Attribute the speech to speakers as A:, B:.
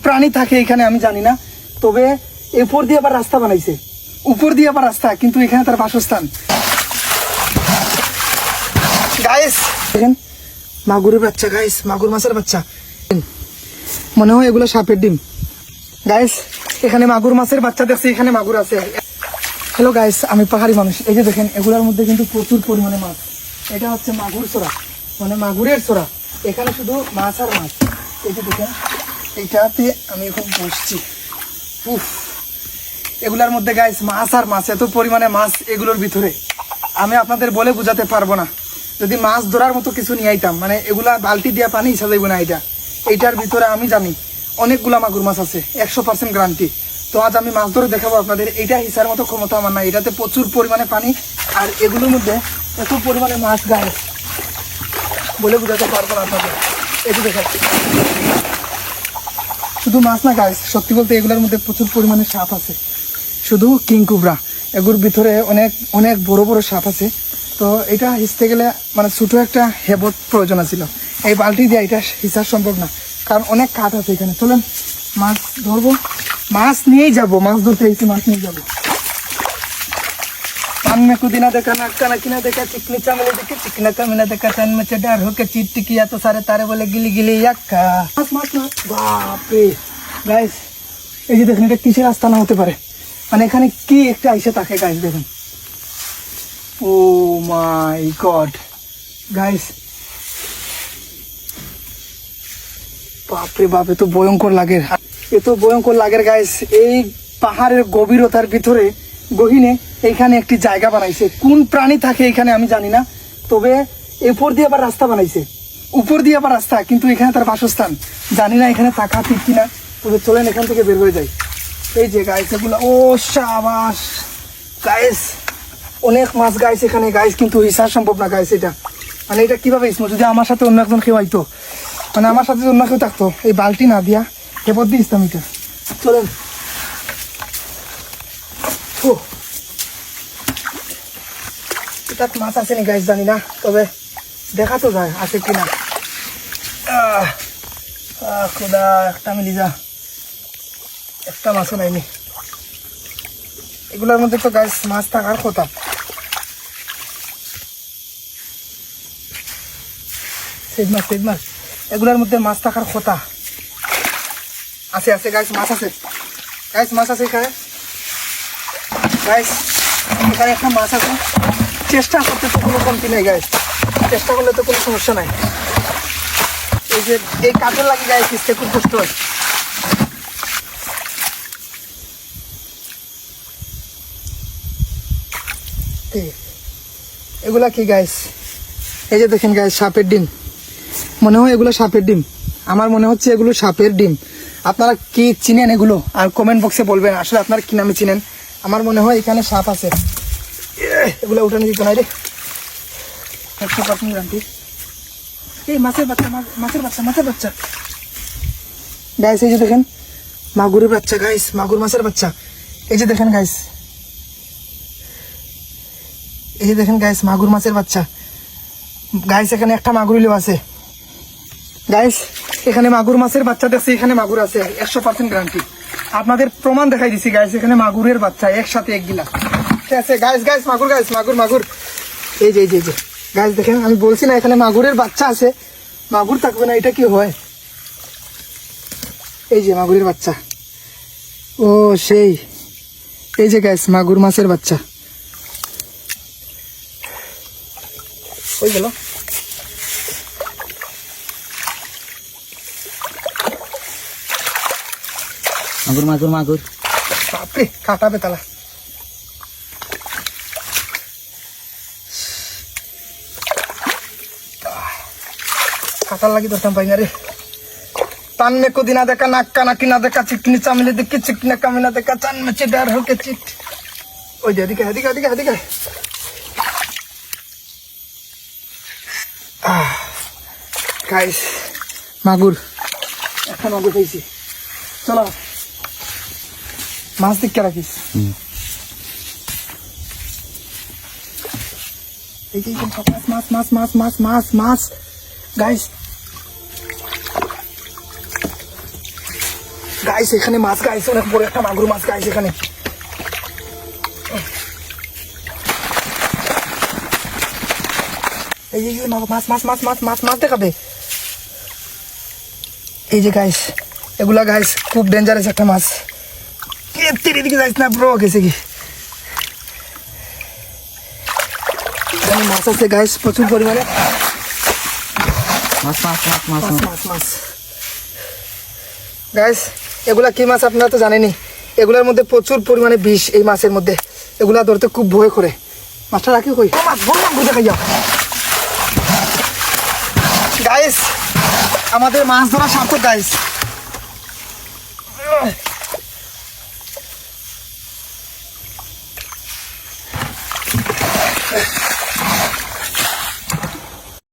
A: প্রাণী থাকে এখানে আমি জানি না, তবে উপর দিয়ে আবার রাস্তা বানাইছে, উপর দিয়ে আবার রাস্তা, কিন্তু এখানে তার বাসস্থান। গাইস দেখেন মাগুরের বাচ্চা, গাইস মাগুর মাছের বাচ্চা, মনে হয় এগুলো সাপের ডিম। গাইস এখানে মাগুর মাছের বাচ্চা দেখছি, এখানে মাগুর আছে। হ্যালো গাইস, আমি পাহাড়ি মানুষ। এই যে দেখেন এগুলোর মধ্যে কিন্তু প্রচুর পরিমাণে মাছ। এটা হচ্ছে মাগুর চোরা, মানে মাগুরের চোরা। এখানে শুধু মাছ আর মাছ। এই যে দেখেন এইটাতে আমি এখন বসছি। উফ, এগুলোর মধ্যে গাইস মাছ আর মাছ, এত পরিমাণে মাছ এগুলোর ভিতরে আমি আপনাদের বলে বোঝাতে পারবো না। যদি মাছ ধরার মতো কিছু নিয়ে আইতাম, মানে এগুলা বালতি দিয়া পানি ইচ্ছা যাইব না। এইটার ভিতরে আমি জানি অনেকগুলা মাগুর মাছ আছে, 100% গ্যারান্টি। তো আজ আমি মাছ ধরে দেখাবো আপনাদের। এইটা হিসার মতো ক্ষমতা আমার না, এটাতে প্রচুর পরিমাণে পানি, আর এগুলোর মধ্যে এত পরিমাণে মাছ গাইস বলে বোঝাতে পারবো না আপনাদের। এই যে দেখেন শুধু মাছ না গাইস, সত্যি বলতে এগুলোর মধ্যে প্রচুর পরিমাণে সাপ আছে, শুধু কিং কুবরা। এগুলোর ভিতরে অনেক অনেক বড় বড় সাপ আছে। তো এটা হিসতে গেলে মানে ছোটো একটা হেবত প্রয়োজন ছিল। এই বালতি দিয়ে এটা হিসার সম্ভব না, কারণ অনেক কাঠ আছে এখানে। চলেন মাছ ধরবো, মাছ নিয়েই যাবো, মাছ ধরতে এসেছি, মাছ নিয়ে যাবো। पान में कुदिना देखा, नाका नकीना देखा, चिकनी चामले देखे, चिकना कामिना देखा, चैन में चढ़ा होके चीट किया तो सारे तारे बोले गिली गिली यक्का। माছ মাছ মাছ, বাপরে গাইস এই যে দেখেন এটা কিসের আস্তানা হতে পারে, মানে এখানে কি একটা আইসে থাকে গাইস। দেখেন ও মাই গড গাইস, বাপরে বাপ, এত ভয়ঙ্কর লাগে, এত ভয়ঙ্কর লাগে গাইস। এই পাহাড়ের গভীরতার ভিতরে গহীনে এইখানে একটি জায়গা বানাইছে। কোন প্রাণী থাকে এখানে আমি জানি না, তবে উপর দিয়ে আবার রাস্তা বানাইছে, উপর দিয়ে আবার রাস্তা, কিন্তু এখানে তার বাসস্থান জানি না এখানে থাকা ঠিক কিনা। তবে চলেন এখান থেকে বের হয়ে যাই। এই যে গাইস এগুলো, ও শাবাশ গাইস, অনেক মাছ গাইস এখানে গাইস, কিন্তু হিসাব সম্ভব না গাইস। এটা মানে এটা কিভাবে ইসমো, যদি আমার সাথে অন্য একজন কেউ আইতো, মানে আমার সাথে অন্য কেউ থাকতো, এই বালতি না দিয়া হেপর দিয়ে ইসলাম এটা। চলেন এটা মাছ আছে নি গাইস জানি না, তবে দেখা তো যায় আছে কিনা। খোদা, একটা মিলি যা, একটা মাছও নাইনি। এগুলোর মধ্যে তো গাইস মাছ থাকার কথা। সেজ মাছ, সেজ মাছ, এগুলোর মধ্যে মাছ থাকার কথা। আছে আছে গাইস, মাছ আছে গাইস, মাছ আছে এখানে গাইস, এখানে একটা মাছ আছে। চেষ্টা করতে তো কোনো কমতি নেই গাইস, চেষ্টা করলে তো কোনো সমস্যা নাই। এই যে এই কাঠের লাগে গাইস কিসতে খুব কষ্ট হয়। এগুলা কি গাইস, এই যে দেখেন গাইস সাপের ডিম, মনে হয় এগুলো সাপের ডিম, আমার মনে হচ্ছে এগুলো সাপের ডিম। আপনারা কি চিনেন এগুলো আর কমেন্ট বক্সে বলবেন আসলে আপনারা কি নামে চিনেন। আমার মনে হয় এখানে সাপ আছে, এগুলো উঠানে দিত না রে। 100% গ্যারান্টি। এই মাছের বাচ্চা, মাছের বাচ্চা, মাছের বাচ্চা গাইস। এই যে দেখেন মাগুরের বাচ্চা গাইস, মাগুর মাছের বাচ্চা। এই যে দেখেন গাইস, এই যে দেখেন গাইস মাগুর মাছের বাচ্চা গাইস। এখানে একটা মাগুরিলেও আছে গাইস, এখানে মাগুর মাছের বাচ্চা দেখছি, এখানে মাগুর আছে, 100% গ্যারান্টি। আপনাদের প্রমাণ দেখাই দিছি গাইস, এখানে মাগুরের বাচ্চা একসাথে এক গিলা ঠিক আছে গাইস। গাইস মাগুর, গাইস মাগুর, মাগুর এই যে এই যে গাইস দেখেন, আমি বলছি না এখানে মাগুরের বাচ্চা আছে, মাগুর থাকবে না, এটা কি হয়। এই যে মাগুরের বাচ্চা, ও সেই এই যে গাইস মাগুর মাছের বাচ্চা ওই গেল।
B: মাগুর মাগুর মাগুর,
A: বাপরে কাটাবে তালা। কাটার লাগি ধরতাম পাই না রে। पान में को दिना देखा, नाका नाकी ना देखा, चिकनी चामले देखी, चिकना कामिना देखा, चांद में चिडार होके चिट। ओए दे दिखा दिखा दिखा दिखा। गाइस মাগুর, একটা মাগুর পেয়েছি। চলো মাছ দিকে রাখিস। মাছ মাছ মাছ মাছ মাছ মাছ গাইস, গাইস এখানে মাছ গাইস, অনেক বড় একটা মাগুর মাছ গাইস এখানে। এই যে মাছ মাছ মাছ মাছ মাছ মাছ দেখাবে। এই যে গাইস এগুলা গাইস খুব ডেঞ্জারাস একটা মাছ। এদিকে যাইস না ব্রো, গেছে কি এখানে মাছ আছে গাইস প্রচুর পরিমাণে।
B: মাছ মাছ মাছ মাছ
A: মাছ মাছ মাছ গাইস এগুলা কি মাছ আপনারা তো জানেনই, এগুলার মধ্যে প্রচুর পরিমাণে বিষ এই মাছের মধ্যে, এগুলা ধরতে খুব ভয় করে। মাছটা রাখি কই, মাছ বড় মাছ দেখাইয়া। গাইস আমাদের মাছ ধরা সার্থক গাইস।